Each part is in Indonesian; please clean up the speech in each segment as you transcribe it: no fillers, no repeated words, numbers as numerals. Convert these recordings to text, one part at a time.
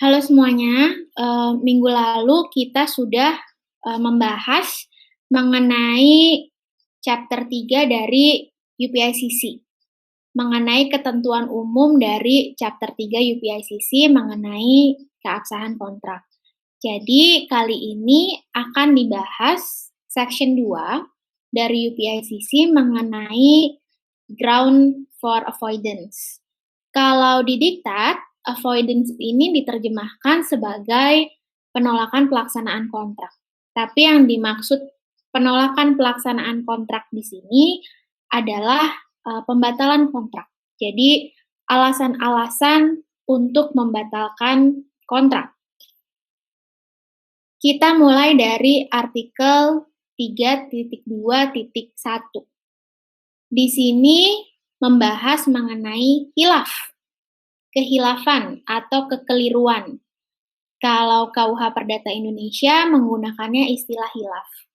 Halo semuanya, minggu lalu kita sudah, membahas mengenai chapter 3 dari UPICC, mengenai ketentuan umum dari chapter 3 UPICC mengenai keabsahan kontrak. Jadi kali ini akan dibahas section 2 dari UPICC mengenai ground for avoidance. Kalau di diktat, avoidance ini diterjemahkan sebagai penolakan pelaksanaan kontrak. Tapi yang dimaksud penolakan pelaksanaan kontrak di sini adalah pembatalan kontrak. Jadi alasan-alasan untuk membatalkan kontrak. Kita mulai dari artikel 3.2.1. Di sini membahas mengenai khilaf, kehilafan atau kekeliruan. Kalau KUH Perdata Indonesia menggunakannya istilah hilaf.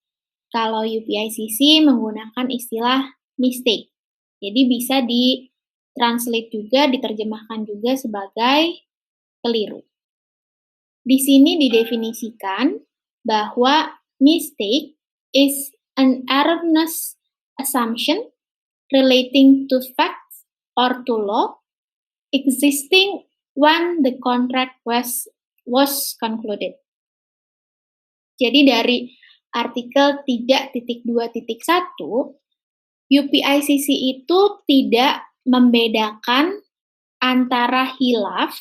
Kalau UPICC menggunakan istilah mistake. Jadi bisa ditranslate juga, diterjemahkan juga sebagai keliru. Di sini didefinisikan bahwa mistake is an erroneous assumption relating to facts or to law existing when the contract was concluded. Jadi dari artikel 3.2.1, UPICC itu tidak membedakan antara hilaf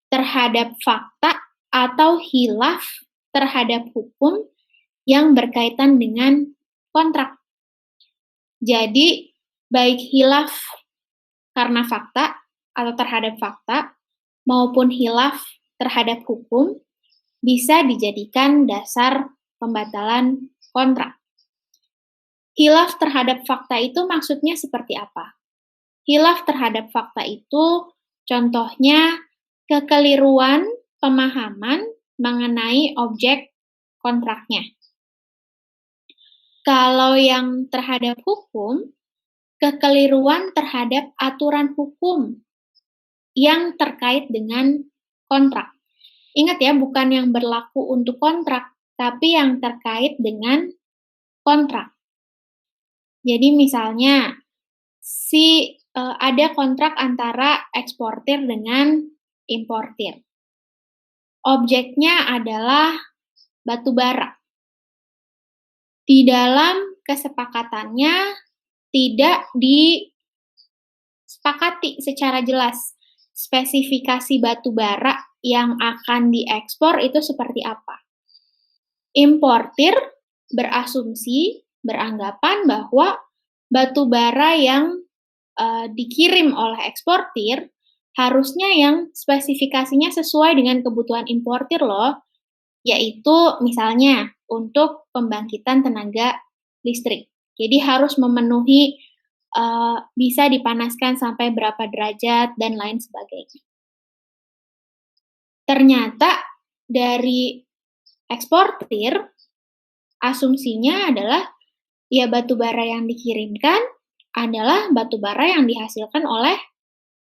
terhadap fakta atau hilaf terhadap hukum yang berkaitan dengan kontrak. Jadi, baik hilaf karena fakta atau terhadap fakta maupun hilaf terhadap hukum bisa dijadikan dasar pembatalan kontrak. Hilaf terhadap fakta itu maksudnya seperti apa? Hilaf terhadap fakta itu contohnya kekeliruan pemahaman mengenai objek kontraknya. Kalau yang terhadap hukum, kekeliruan terhadap aturan hukum yang terkait dengan kontrak. Ingat ya, bukan yang berlaku untuk kontrak, tapi yang terkait dengan kontrak. Jadi misalnya, ada kontrak antara eksportir dengan importir. Objeknya adalah batu bara. Di dalam kesepakatannya tidak disepakati secara jelas spesifikasi batu bara yang akan diekspor itu seperti apa. Importir beranggapan bahwa batu bara yang dikirim oleh eksportir harusnya yang spesifikasinya sesuai dengan kebutuhan importir loh, yaitu misalnya untuk pembangkitan tenaga listrik. Jadi harus memenuhi bisa dipanaskan sampai berapa derajat dan lain sebagainya. Ternyata dari eksportir, asumsinya adalah ya batu bara yang dikirimkan adalah batu bara yang dihasilkan oleh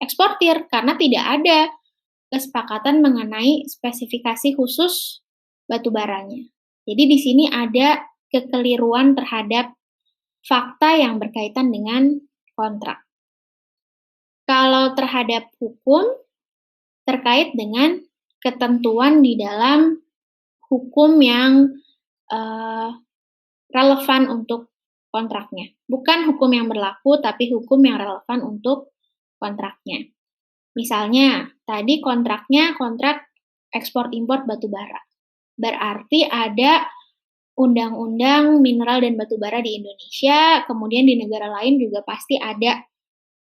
eksportir karena tidak ada kesepakatan mengenai spesifikasi khusus batu baranya. Jadi di sini ada kekeliruan terhadap fakta yang berkaitan dengan kontrak. Kalau terhadap hukum, terkait dengan ketentuan di dalam hukum yang relevan untuk kontraknya. Bukan hukum yang berlaku, tapi hukum yang relevan untuk kontraknya. Misalnya, tadi kontraknya kontrak ekspor-impor batu bara. Berarti ada undang-undang mineral dan batu bara di Indonesia, kemudian di negara lain juga pasti ada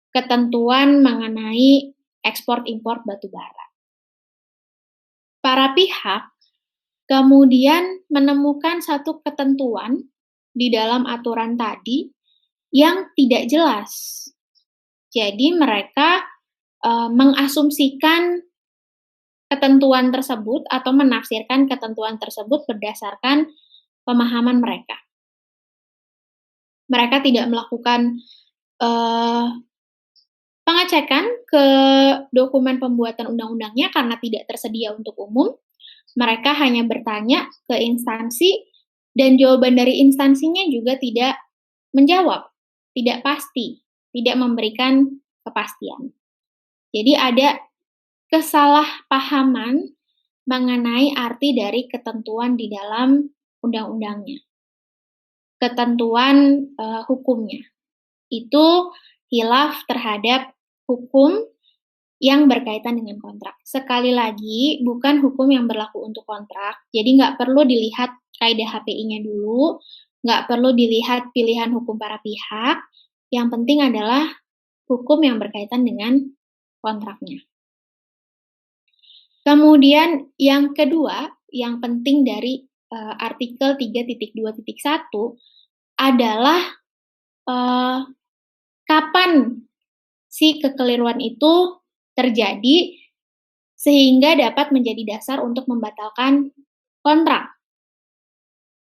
ketentuan mengenai ekspor-impor batu bara. Para pihak kemudian menemukan satu ketentuan di dalam aturan tadi yang tidak jelas. Jadi mereka mengasumsikan ketentuan tersebut atau menafsirkan ketentuan tersebut berdasarkan pemahaman mereka. Mereka tidak melakukan Pengecekan ke dokumen pembuatan undang-undangnya karena tidak tersedia untuk umum, mereka hanya bertanya ke instansi dan jawaban dari instansinya juga tidak menjawab, tidak pasti, tidak memberikan kepastian. Jadi ada kesalahpahaman mengenai arti dari ketentuan di dalam undang-undangnya, ketentuan hukumnya. Itu khilaf terhadap hukum yang berkaitan dengan kontrak. Sekali lagi, bukan hukum yang berlaku untuk kontrak, jadi nggak perlu dilihat kaidah HPI-nya dulu, nggak perlu dilihat pilihan hukum para pihak, yang penting adalah hukum yang berkaitan dengan kontraknya. Kemudian yang kedua, yang penting dari artikel 3.2.1 adalah kapan si kekeliruan itu terjadi sehingga dapat menjadi dasar untuk membatalkan kontrak.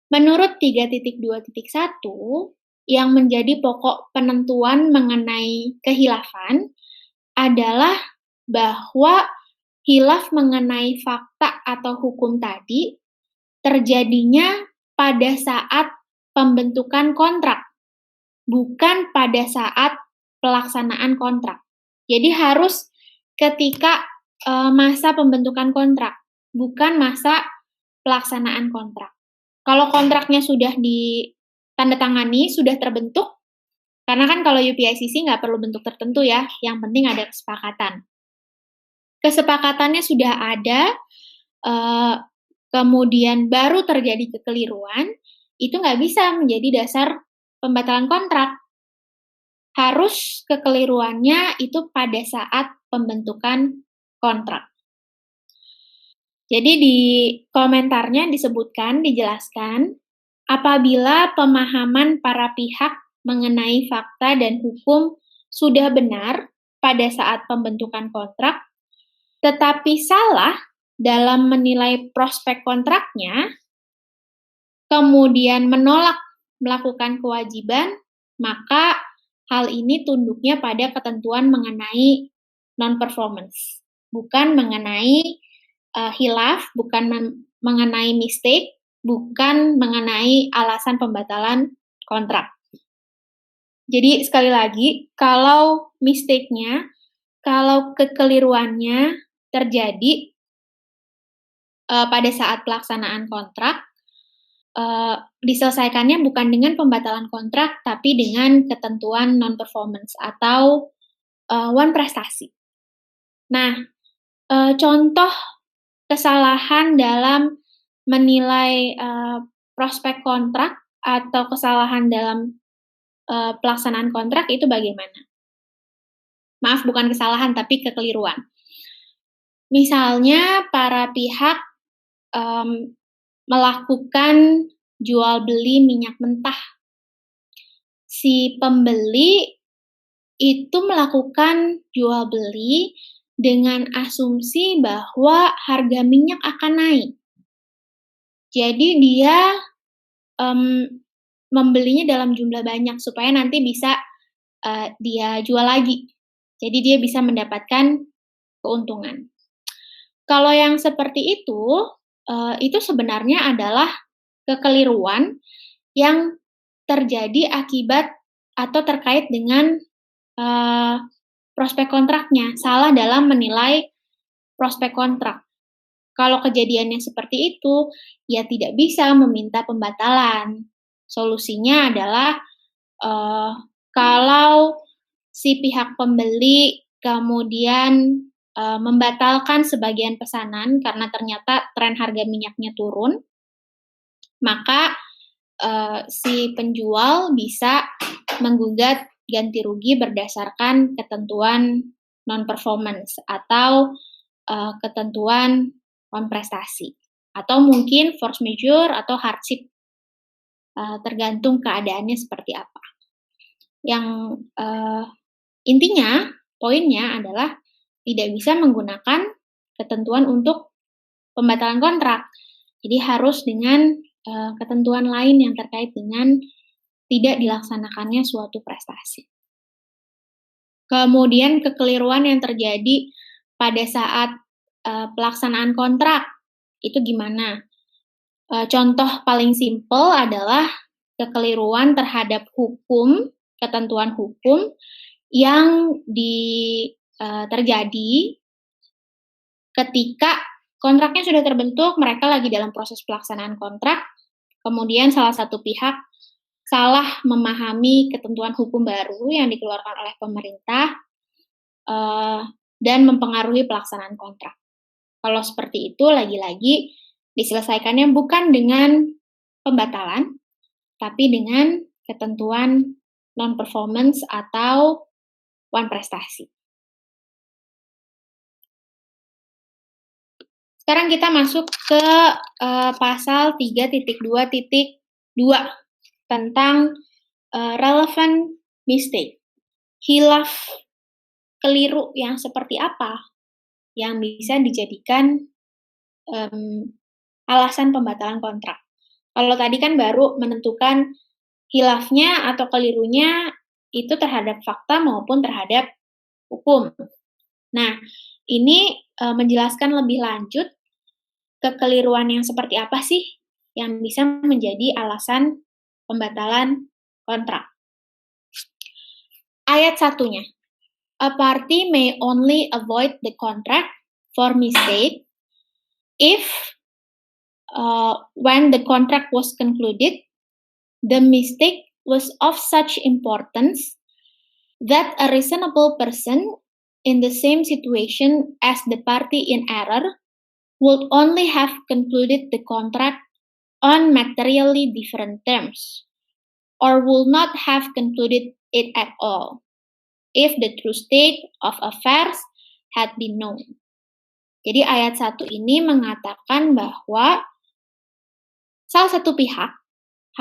Menurut 3.2.1, yang menjadi pokok penentuan mengenai khilafan adalah bahwa khilaf mengenai fakta atau hukum tadi terjadinya pada saat pembentukan kontrak, bukan pada saat pelaksanaan kontrak. Jadi harus ketika masa pembentukan kontrak, bukan masa pelaksanaan kontrak. Kalau kontraknya sudah ditandatangani, sudah terbentuk, karena kan kalau UPICC nggak perlu bentuk tertentu ya, yang penting ada kesepakatan. Kesepakatannya sudah ada, kemudian baru terjadi kekeliruan, itu nggak bisa menjadi dasar pembatalan kontrak. Harus kekeliruannya itu pada saat pembentukan kontrak. Jadi di komentarnya disebutkan, dijelaskan, apabila pemahaman para pihak mengenai fakta dan hukum sudah benar pada saat pembentukan kontrak, tetapi salah dalam menilai prospek kontraknya, kemudian menolak melakukan kewajiban, maka hal ini tunduknya pada ketentuan mengenai non-performance, bukan mengenai khilaf, bukan mengenai mistake, bukan mengenai alasan pembatalan kontrak. Jadi sekali lagi, kalau mistake-nya, kalau kekeliruannya terjadi pada saat pelaksanaan kontrak, diselesaikannya bukan dengan pembatalan kontrak, tapi dengan ketentuan non-performance atau one prestasi. Nah, contoh kesalahan dalam menilai prospek kontrak atau kesalahan dalam pelaksanaan kontrak itu bagaimana? Maaf, bukan kesalahan, tapi kekeliruan. Misalnya, para pihak melakukan jual beli minyak mentah. Si pembeli itu melakukan jual beli dengan asumsi bahwa harga minyak akan naik. Jadi dia membelinya dalam jumlah banyak supaya nanti bisa dia jual lagi. Jadi dia bisa mendapatkan keuntungan. Kalau yang seperti itu sebenarnya adalah kekeliruan yang terjadi akibat atau terkait dengan prospek kontraknya, salah dalam menilai prospek kontrak. Kalau kejadiannya seperti itu, ya tidak bisa meminta pembatalan. Solusinya adalah kalau si pihak pembeli kemudian membatalkan sebagian pesanan karena ternyata tren harga minyaknya turun, maka si penjual bisa menggugat ganti rugi berdasarkan ketentuan non-performance atau ketentuan non-prestasi, atau mungkin force majeure atau hardship, tergantung keadaannya seperti apa. Yang intinya, poinnya adalah tidak bisa menggunakan ketentuan untuk pembatalan kontrak. Jadi harus dengan ketentuan lain yang terkait dengan tidak dilaksanakannya suatu prestasi. Kemudian kekeliruan yang terjadi pada saat pelaksanaan kontrak, itu gimana? Contoh paling simpel adalah kekeliruan terhadap hukum, ketentuan hukum yang terjadi ketika kontraknya sudah terbentuk, mereka lagi dalam proses pelaksanaan kontrak, kemudian salah satu pihak salah memahami ketentuan hukum baru yang dikeluarkan oleh pemerintah dan mempengaruhi pelaksanaan kontrak. Kalau seperti itu, lagi-lagi diselesaikannya bukan dengan pembatalan, tapi dengan ketentuan non-performance atau wan prestasi. Sekarang kita masuk ke pasal 3.2.2 tentang relevant mistake. Khilaf keliru yang seperti apa yang bisa dijadikan alasan pembatalan kontrak. Kalau tadi kan baru menentukan khilafnya atau kelirunya itu terhadap fakta maupun terhadap hukum. Nah, ini menjelaskan lebih lanjut kekeliruan yang seperti apa sih yang bisa menjadi alasan pembatalan kontrak. Ayat 1-nya. A party may only avoid the contract for mistake if when the contract was concluded, the mistake was of such importance that a reasonable person in the same situation as the party in error would only have concluded the contract on materially different terms, or would not have concluded it at all, if the true state of affairs had been known. Jadi ayat 1 ini mengatakan bahwa salah satu pihak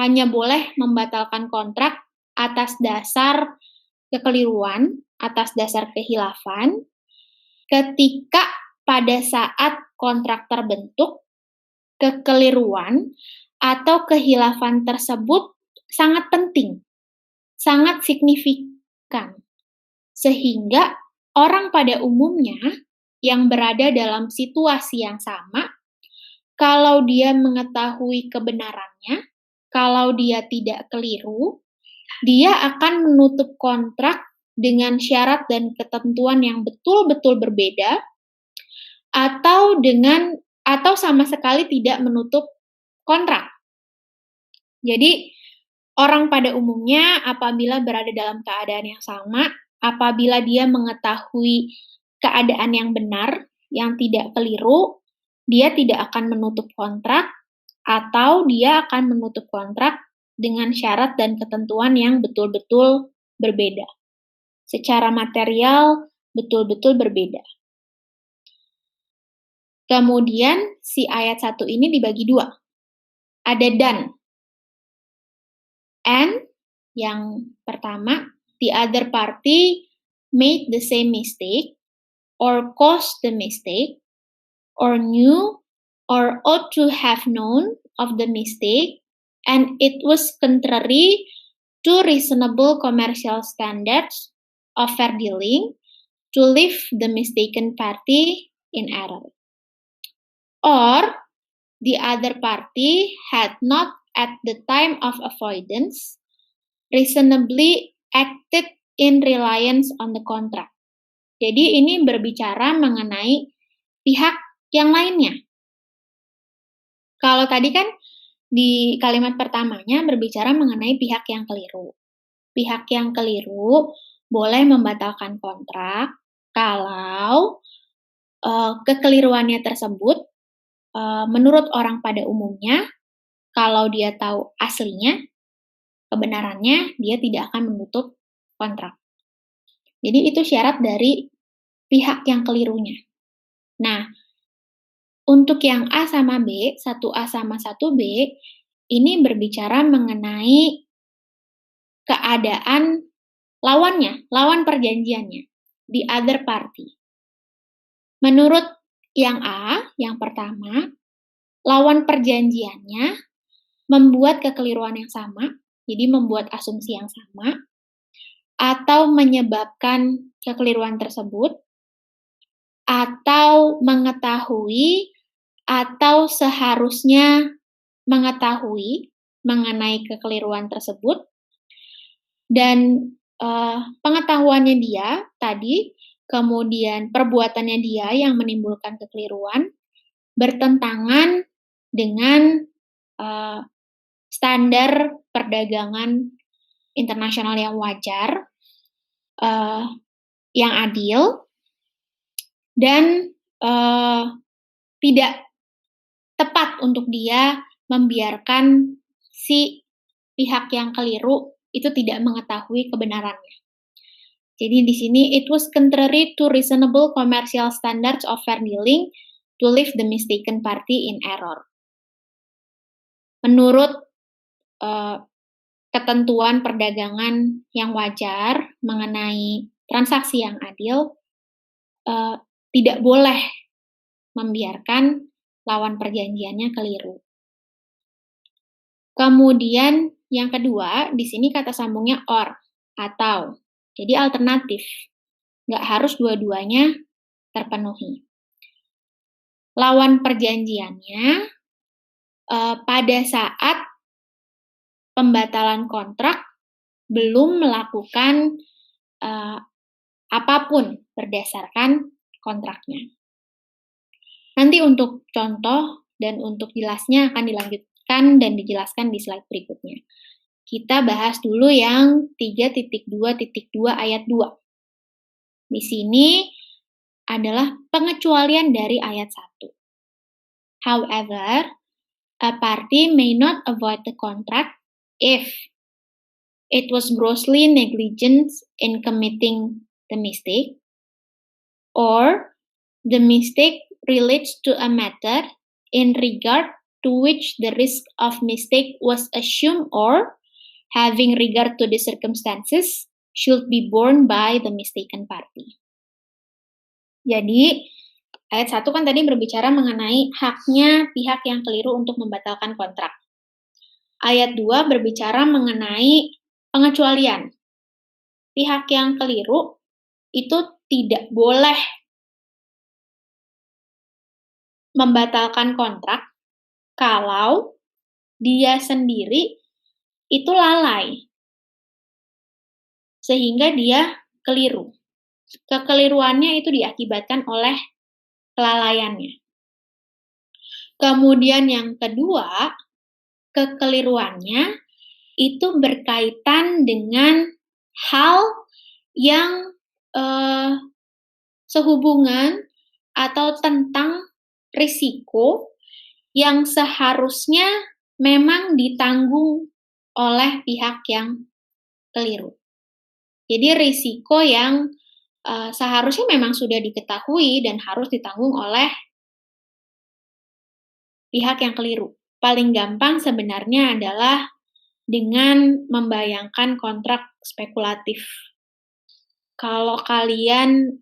hanya boleh membatalkan kontrak atas dasar kekeliruan, atas dasar kehilafan, ketika pada saat kontrak terbentuk, kekeliruan atau kehilafan tersebut sangat penting, sangat signifikan, sehingga orang pada umumnya yang berada dalam situasi yang sama, kalau dia mengetahui kebenarannya, kalau dia tidak keliru, dia akan menutup kontrak dengan syarat dan ketentuan yang betul-betul berbeda, atau sama sekali tidak menutup kontrak. Jadi, orang pada umumnya apabila berada dalam keadaan yang sama, apabila dia mengetahui keadaan yang benar, yang tidak keliru, dia tidak akan menutup kontrak, atau dia akan menutup kontrak dengan syarat dan ketentuan yang betul-betul berbeda. Secara material, betul-betul berbeda. Kemudian, si ayat 1 ini dibagi dua. Ada dan. And, yang pertama, the other party made the same mistake, or caused the mistake, or knew, or ought to have known of the mistake, and it was contrary to reasonable commercial standards of fair dealing to leave the mistaken party in error. Or, the other party had not at the time of avoidance reasonably acted in reliance on the contract. Jadi ini berbicara mengenai pihak yang lainnya. Kalau tadi kan di kalimat pertamanya berbicara mengenai pihak yang keliru. Pihak yang keliru boleh membatalkan kontrak kalau kekeliruannya tersebut menurut orang pada umumnya, kalau dia tahu aslinya, kebenarannya, dia tidak akan menutup kontrak. Jadi itu syarat dari pihak yang kelirunya. Nah, untuk yang A sama B, 1A sama 1B, ini berbicara mengenai keadaan lawannya, lawan perjanjiannya, the other party. Menurut yang A, yang pertama, lawan perjanjiannya membuat kekeliruan yang sama, jadi membuat asumsi yang sama, atau menyebabkan kekeliruan tersebut, atau mengetahui, atau seharusnya mengetahui mengenai kekeliruan tersebut, dan pengetahuannya dia tadi, kemudian perbuatannya dia yang menimbulkan kekeliruan, bertentangan dengan standar perdagangan internasional yang wajar, yang adil, dan tidak tepat untuk dia membiarkan si pihak yang keliru itu tidak mengetahui kebenarannya. Jadi di sini, it was contrary to reasonable commercial standards of fair dealing to leave the mistaken party in error. Menurut ketentuan perdagangan yang wajar mengenai transaksi yang adil, tidak boleh membiarkan lawan perjanjiannya keliru. Kemudian yang kedua, di sini kata sambungnya or, atau. Jadi alternatif. Nggak harus dua-duanya terpenuhi. Lawan perjanjiannya pada saat pembatalan kontrak belum melakukan apapun berdasarkan kontraknya. Nanti untuk contoh dan untuk jelasnya akan dilanjutkan dan dijelaskan di slide berikutnya. Kita bahas dulu yang 3.2.2 ayat 2. Di sini adalah pengecualian dari ayat 1. However, a party may not avoid the contract if it was grossly negligent in committing the mistake, or the mistake relates to a matter in regard to which the risk of mistake was assumed, or having regard to the circumstances should be borne by the mistaken party. Jadi, ayat 1 kan tadi berbicara mengenai haknya pihak yang keliru untuk membatalkan kontrak. Ayat 2 berbicara mengenai pengecualian. Pihak yang keliru itu tidak boleh membatalkan kontrak kalau dia sendiri itu lalai, sehingga dia keliru. Kekeliruannya itu diakibatkan oleh kelalaiannya. Kemudian yang kedua, kekeliruannya itu berkaitan dengan hal yang sehubungan atau tentang risiko yang seharusnya memang ditanggung oleh pihak yang keliru. Jadi risiko yang seharusnya memang sudah diketahui dan harus ditanggung oleh pihak yang keliru. Paling gampang sebenarnya adalah dengan membayangkan kontrak spekulatif. Kalau kalian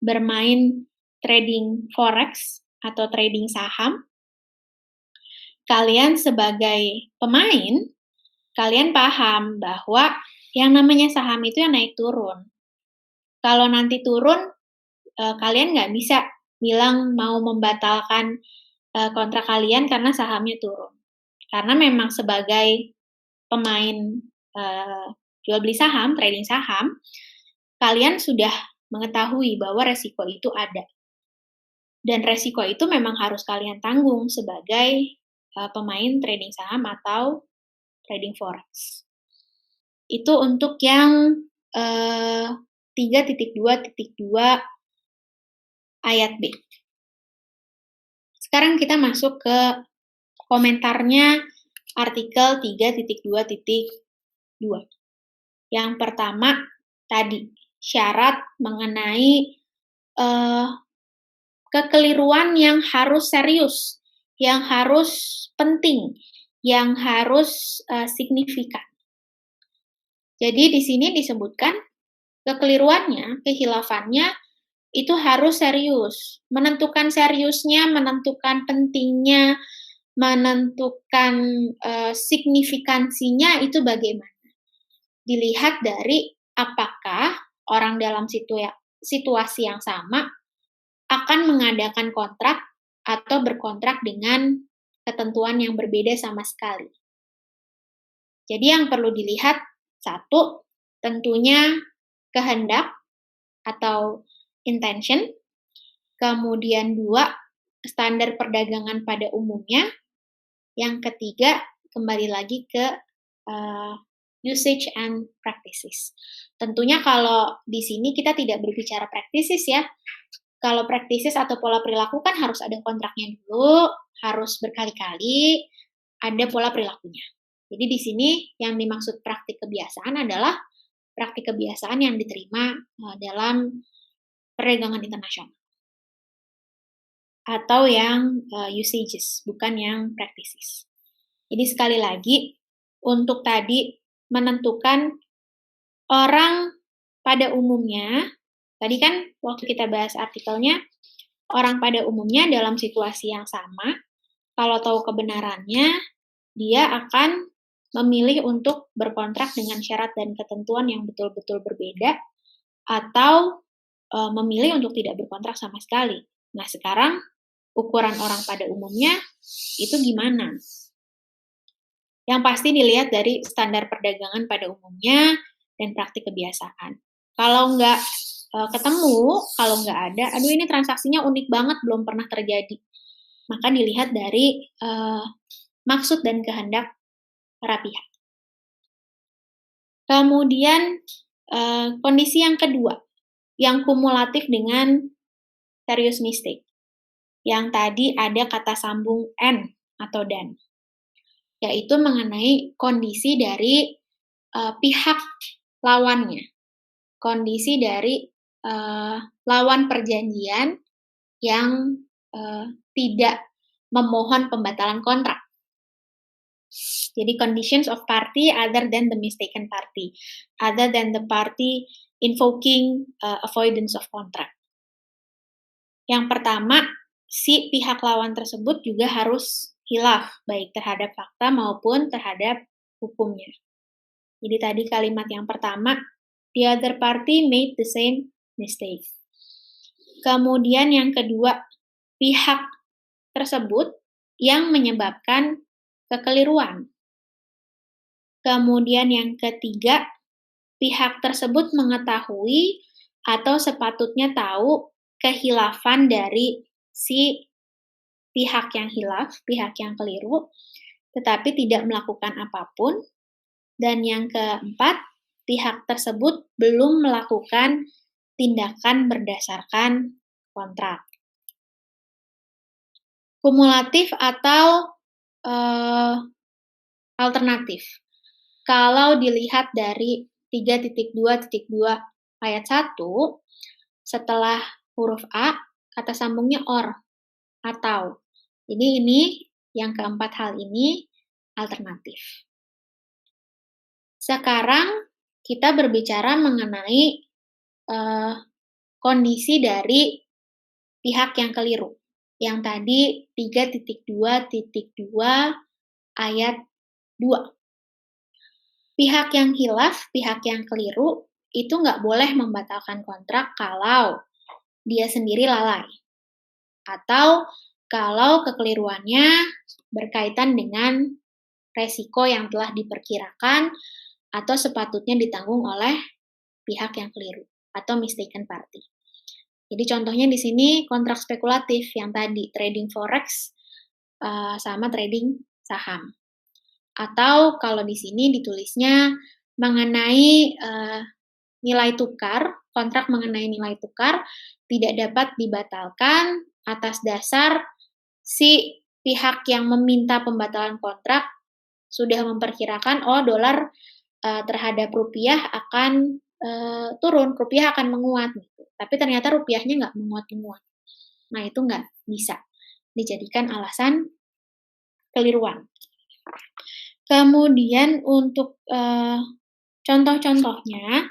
bermain trading forex atau trading saham, kalian sebagai pemain, kalian paham bahwa yang namanya saham itu yang naik turun. Kalau nanti turun, kalian nggak bisa bilang mau membatalkan kontrak kalian karena sahamnya turun. Karena memang sebagai pemain jual beli saham, trading saham, kalian sudah mengetahui bahwa resiko itu ada. Dan resiko itu memang harus kalian tanggung sebagai pemain trading saham atau trading forex. Itu untuk yang 3.2.2 ayat B. Sekarang kita masuk ke komentarnya artikel 3.2.2. Yang pertama tadi, syarat mengenai kekeliruan yang harus serius, yang harus penting, yang harus signifikan. Jadi di sini disebutkan kekeliruannya, kehilafannya itu harus serius. Menentukan seriusnya, menentukan pentingnya, menentukan signifikansinya itu bagaimana. dilihat dari apakah orang dalam situasi yang sama akan mengadakan kontrak atau berkontrak dengan ketentuan yang berbeda sama sekali. Jadi yang perlu dilihat, satu, tentunya kehendak atau intention. Kemudian dua, standar perdagangan pada umumnya. Yang ketiga, kembali lagi ke usage and practices. Tentunya kalau di sini kita tidak berbicara practices ya. Kalau practices atau pola perilaku kan harus ada kontraknya dulu, harus berkali-kali, ada pola perilakunya. Jadi di sini yang dimaksud praktik kebiasaan adalah praktik kebiasaan yang diterima dalam perdagangan internasional. Atau yang usages, bukan yang practices. Jadi sekali lagi, untuk tadi menentukan orang pada umumnya, tadi kan waktu kita bahas artikelnya, orang pada umumnya dalam situasi yang sama, kalau tahu kebenarannya, dia akan memilih untuk berkontrak dengan syarat dan ketentuan yang betul-betul berbeda, atau memilih untuk tidak berkontrak sama sekali. Nah, sekarang ukuran orang pada umumnya itu gimana? Yang pasti dilihat dari standar perdagangan pada umumnya dan praktik kebiasaan. Kalau nggak ketemu, kalau nggak ada, aduh ini transaksinya unik banget, belum pernah terjadi. Maka dilihat dari maksud dan kehendak para pihak. Kemudian kondisi yang kedua, yang kumulatif dengan serious mistake. Yang tadi ada kata sambung and atau dan, yaitu mengenai kondisi dari pihak lawannya, kondisi dari lawan perjanjian yang tidak memohon pembatalan kontrak. Jadi conditions of party other than the mistaken party, other than the party invoking avoidance of contract. Yang pertama, si pihak lawan tersebut juga harus khilaf, baik terhadap fakta maupun terhadap hukumnya. Jadi tadi kalimat yang pertama, the other party made the same mistake. Kemudian yang kedua, pihak tersebut yang menyebabkan kekeliruan. Kemudian yang ketiga, pihak tersebut mengetahui atau sepatutnya tahu kehilafan dari si pihak yang hilaf, pihak yang keliru, tetapi tidak melakukan apapun. Dan yang keempat, pihak tersebut belum melakukan tindakan berdasarkan kontrak. Kumulatif atau alternatif. Kalau dilihat dari 3.2.2 ayat 1, setelah huruf A, kata sambungnya or, atau. Jadi ini, yang keempat hal ini, alternatif. Sekarang, kita berbicara mengenai kondisi dari pihak yang keliru. Yang tadi 3.2.2 ayat 2. Pihak yang hilaf, pihak yang keliru, itu nggak boleh membatalkan kontrak kalau dia sendiri lalai. Atau kalau kekeliruannya berkaitan dengan resiko yang telah diperkirakan atau sepatutnya ditanggung oleh pihak yang keliru atau mistaken party. Jadi contohnya di sini kontrak spekulatif yang tadi trading forex sama trading saham. Atau kalau di sini ditulisnya mengenai nilai tukar, kontrak mengenai nilai tukar tidak dapat dibatalkan atas dasar si pihak yang meminta pembatalan kontrak sudah memperkirakan dolar terhadap rupiah akan turun, rupiah akan menguat gitu. Tapi ternyata rupiahnya nggak menguat-menguat. Nah, itu nggak bisa dijadikan alasan keliruan. Kemudian untuk contoh-contohnya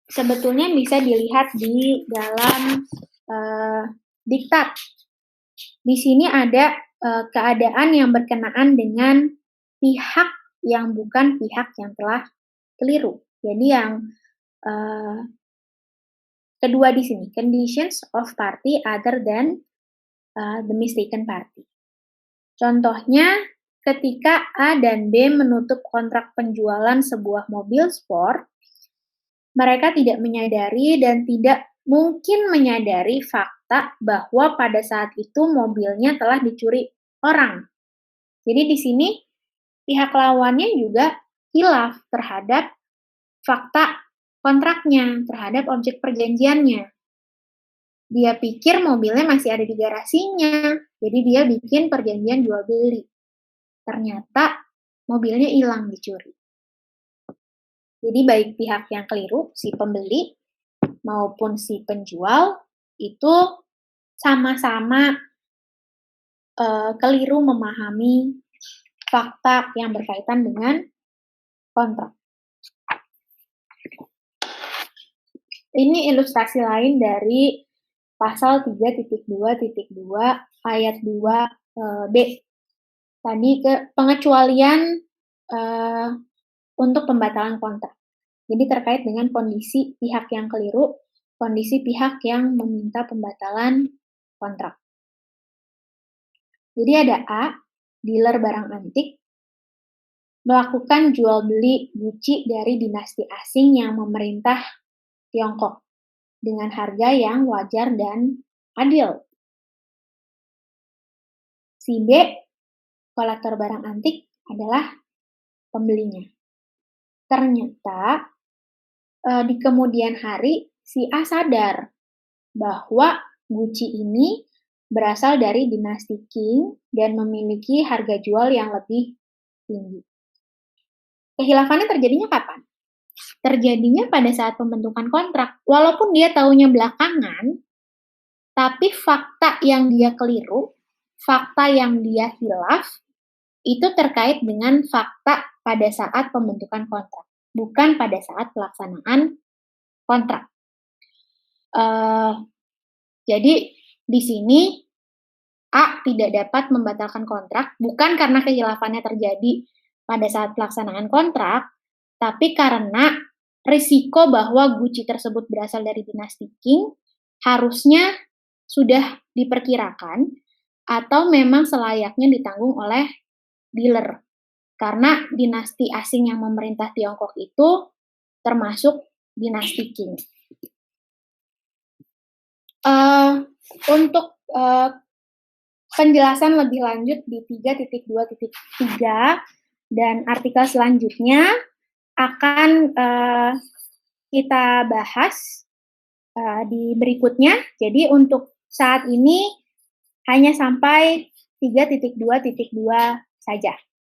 sebetulnya bisa dilihat di dalam diktat. Di sini ada keadaan yang berkenaan dengan pihak yang bukan pihak yang telah keliru. Jadi yang kedua di sini, conditions of party other than the mistaken party. Contohnya, ketika A dan B menutup kontrak penjualan sebuah mobil sport, mereka tidak menyadari dan tidak mungkin menyadari fakta bahwa pada saat itu mobilnya telah dicuri orang. Jadi di sini pihak lawannya juga hilaf terhadap fakta kontraknya, terhadap objek perjanjiannya. Dia pikir mobilnya masih ada di garasinya, jadi dia bikin perjanjian jual beli. Ternyata mobilnya hilang dicuri. Jadi baik pihak yang keliru, si pembeli maupun si penjual, itu sama-sama keliru memahami fakta yang berkaitan dengan kontrak. Ini ilustrasi lain dari pasal 3.2.2 ayat 2b. Tadi ke pengecualian untuk pembatalan kontrak. Jadi terkait dengan kondisi pihak yang keliru, kondisi pihak yang meminta pembatalan kontrak. Jadi ada A, dealer barang antik, melakukan jual beli Gucci dari dinasti asing yang memerintah Tiongkok dengan harga yang wajar dan adil. Si B, kolektor barang antik, adalah pembelinya. Ternyata di kemudian hari si A sadar bahwa Gucci ini berasal dari dinasti Qing dan memiliki harga jual yang lebih tinggi. Kehilafannya terjadinya kapan? Terjadinya pada saat pembentukan kontrak. Walaupun dia tahunya belakangan, tapi fakta yang dia keliru, fakta yang dia hilaf, itu terkait dengan fakta pada saat pembentukan kontrak, bukan pada saat pelaksanaan kontrak. Jadi di sini A tidak dapat membatalkan kontrak bukan karena kehilafannya terjadi pada saat pelaksanaan kontrak, tapi karena risiko bahwa Gucci tersebut berasal dari dinasti Qing harusnya sudah diperkirakan atau memang selayaknya ditanggung oleh dealer. Karena dinasti asing yang memerintah Tiongkok itu termasuk dinasti Qing. Untuk penjelasan lebih lanjut di 3.2.3 dan artikel selanjutnya akan kita bahas di berikutnya. Jadi untuk saat ini hanya sampai 3.2.2 saja.